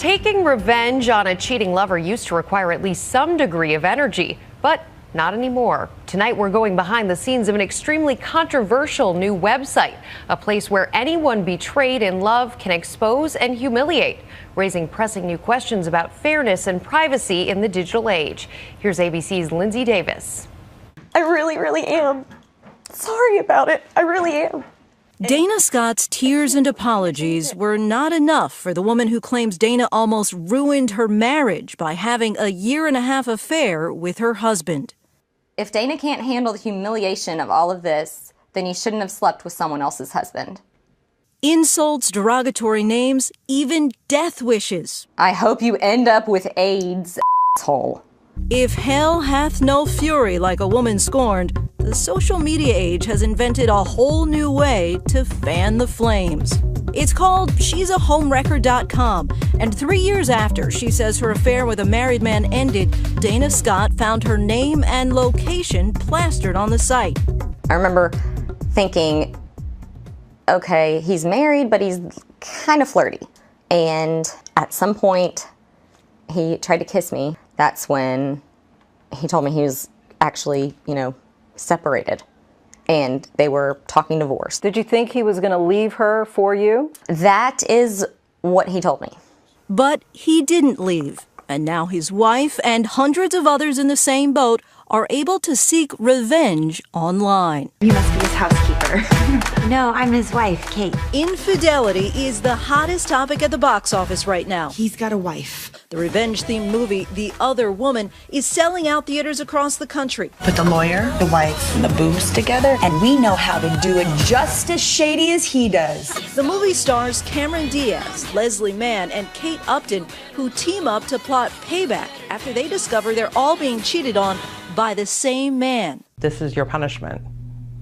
Taking revenge on a cheating lover used to require at least some degree of energy, but not anymore. Tonight, we're going behind the scenes of an extremely controversial new website, a place where anyone betrayed in love can expose and humiliate, raising pressing new questions about fairness and privacy in the digital age. Here's ABC's Lindsay Davis. I really am sorry about it. I really am. Dana Scott's tears and apologies were not enough for the woman who claims Dana almost ruined her marriage by having a year-and-a-half affair with her husband. If Dana can't handle the humiliation of all of this, then he shouldn't have slept with someone else's husband. Insults, derogatory names, even death wishes. I hope you end up with AIDS, asshole. If hell hath no fury like a woman scorned, the social media age has invented a whole new way to fan the flames. It's called ShesAH.com, and 3 years after she says her affair with a married man ended, Dana Scott found her name and location plastered on the site. I remember thinking, okay, he's married, but he's kind of flirty. And at some point, he tried to kiss me. That's when he told me he was actually, separated. And they were talking divorce. Did you think he was going to leave her for you? That is what he told me. But he didn't leave. And now his wife and hundreds of others in the same boat are able to seek revenge online. You must be his housekeeper. No, I'm his wife, Kate. Infidelity is the hottest topic at the box office right now. He's got a wife. The revenge-themed movie, The Other Woman, is selling out theaters across the country. Put the lawyer, the wife, and the boobs together, and we know how to do it just as shady as he does. The movie stars Cameron Diaz, Leslie Mann, and Kate Upton, who team up to plot payback after they discover they're all being cheated on by the same man. This is your punishment.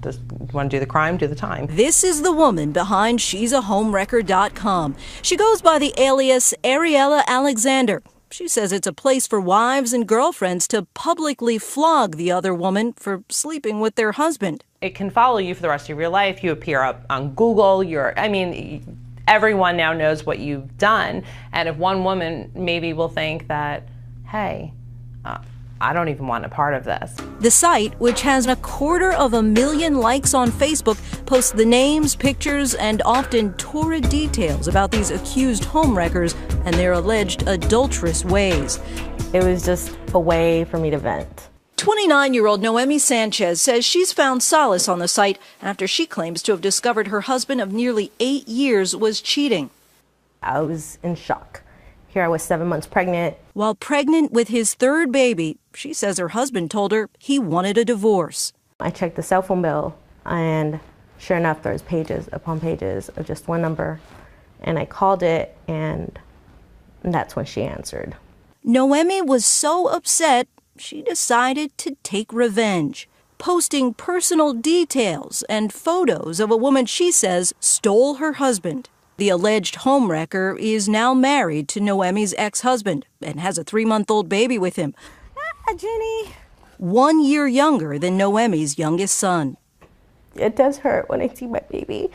Just want to do the crime, do the time. This is the woman behind ShesAHomewrecker.com. She goes by the alias Ariella Alexander. She says it's a place for wives and girlfriends to publicly flog the other woman for sleeping with their husband. It can follow you for the rest of your life. You appear up on Google. Everyone now knows what you've done. And if one woman maybe will think that, hey, I don't even want a part of this. The site, which has 250,000 likes on Facebook, posts the names, pictures, and often torrid details about these accused homewreckers and their alleged adulterous ways. It was just a way for me to vent. 29-year-old Noemi Sanchez says she's found solace on the site after she claims to have discovered her husband of nearly 8 years was cheating. I was in shock. Here I was 7 months pregnant. While pregnant with his third baby, she says her husband told her he wanted a divorce. I checked the cell phone bill, and sure enough, there's pages upon pages of just one number. And I called it, and that's when she answered. Noemi was so upset, she decided to take revenge, posting personal details and photos of a woman she says stole her husband. The alleged homewrecker is now married to Noemi's ex-husband and has a 3-month-old baby with him. Jenny. 1 year younger than Noemi's youngest son. It does hurt when I see my baby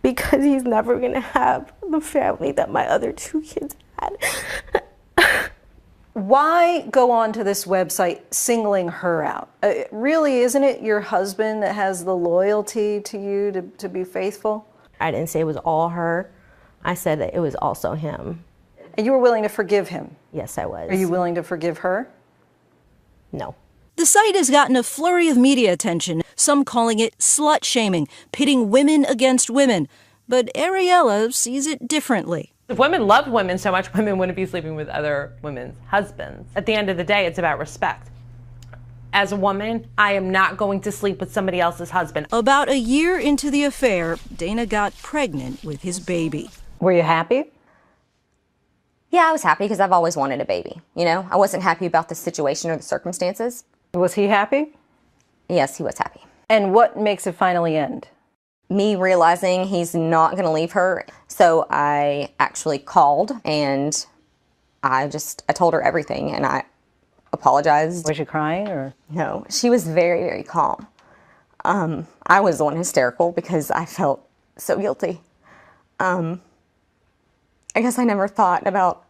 because he's never going to have the family that my other 2 kids had. Why go on to this website singling her out? Really, isn't it your husband that has the loyalty to you to be faithful? I didn't say it was all her. I said that it was also him. And you were willing to forgive him? Yes, I was. Are you willing to forgive her? No. The site has gotten a flurry of media attention, some calling it slut-shaming, pitting women against women. But Ariella sees it differently. If women loved women so much, women wouldn't be sleeping with other women's husbands. At the end of the day, it's about respect. As a woman, I am not going to sleep with somebody else's husband. About a year into the affair, Dana got pregnant with his baby. Were you happy? Yeah, I was happy because I've always wanted a baby. I wasn't happy about the situation or the circumstances. Was he happy? Yes, he was happy. And what makes it finally end? Me realizing he's not going to leave her. So I actually called and I told her everything and I apologized. Was she crying or? No, she was very, very calm. I was the one hysterical because I felt so guilty. And I guess I never thought about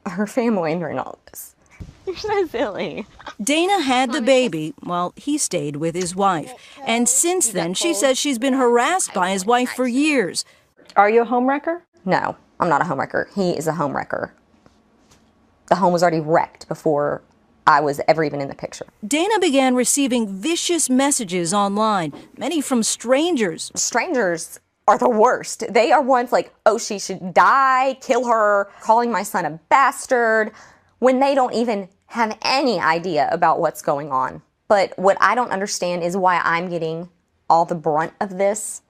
her family during all this. You're so silly. Dana had the baby while he stayed with his wife. And since then, she says she's been harassed by his wife for years. Are you a homewrecker? No, I'm not a homewrecker. He is a homewrecker. The home was already wrecked before I was ever even in the picture. Dana began receiving vicious messages online, many from strangers. Strangers are the worst. They are ones like, oh, she should die, kill her, calling my son a bastard, when they don't even have any idea about what's going on. But what I don't understand is why I'm getting all the brunt of this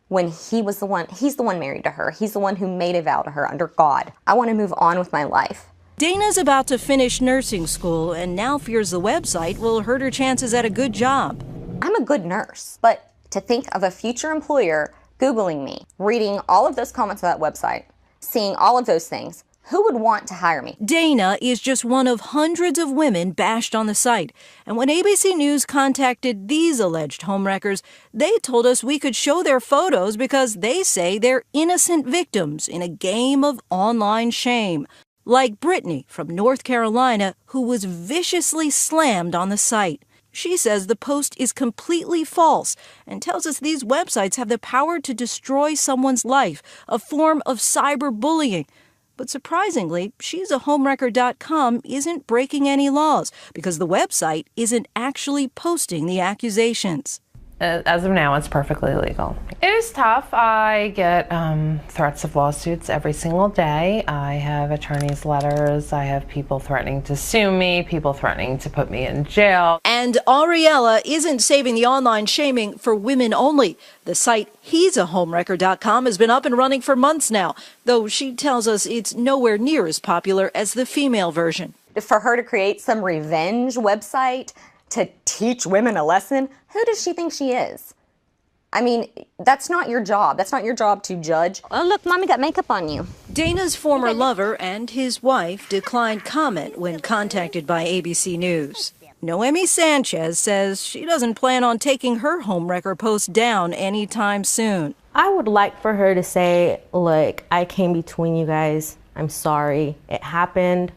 when he's the one married to her. He's the one who made a vow to her under God. I want to move on with my life. Dana's about to finish nursing school and now fears the website will hurt her chances at a good job. I'm a good nurse, but to think of a future employer Googling me, reading all of those comments on that website, seeing all of those things, who would want to hire me? Dana is just one of hundreds of women bashed on the site. And when ABC News contacted these alleged homewreckers, they told us we could show their photos because they say they're innocent victims in a game of online shame. Like Brittany from North Carolina, who was viciously slammed on the site. She says the post is completely false and tells us these websites have the power to destroy someone's life, a form of cyberbullying. But surprisingly, ShesAH isn't breaking any laws because the website isn't actually posting the accusations. As of now, it's perfectly legal. It is tough. I get threats of lawsuits every single day. I have attorneys' letters. I have people threatening to sue me, people threatening to put me in jail. And Ariella isn't saving the online shaming for women only. The site He'sAHomewrecker.com has been up and running for months now, though she tells us it's nowhere near as popular as the female version. For her to create some revenge website to teach women a lesson, who does she think she is? I mean, that's not your job. That's not your job to judge. Oh, look, Mommy got makeup on you. Dana's former lover and his wife declined comment when contacted by ABC News. Noemi Sanchez says she doesn't plan on taking her homewrecker post down anytime soon. I would like for her to say, look, I came between you guys. I'm sorry. It happened.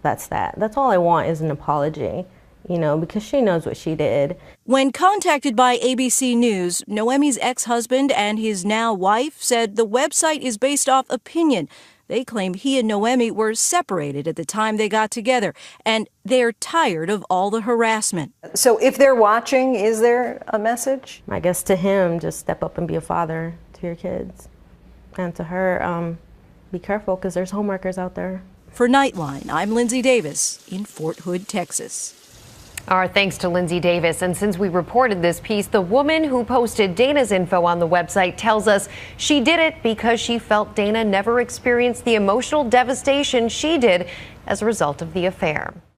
That's that. That's all I want is an apology. Because she knows what she did. When contacted by ABC News, Noemi's ex-husband and his now wife said the website is based off opinion. They claim he and Noemi were separated at the time they got together, and they're tired of all the harassment. So if they're watching, is there a message? I guess to him, just step up and be a father to your kids. And to her, be careful because there's homewreckers out there. For Nightline, I'm Lindsay Davis in Fort Hood, Texas. Our thanks to Lindsay Davis. And since we reported this piece, the woman who posted Dana's info on the website tells us she did it because she felt Dana never experienced the emotional devastation she did as a result of the affair.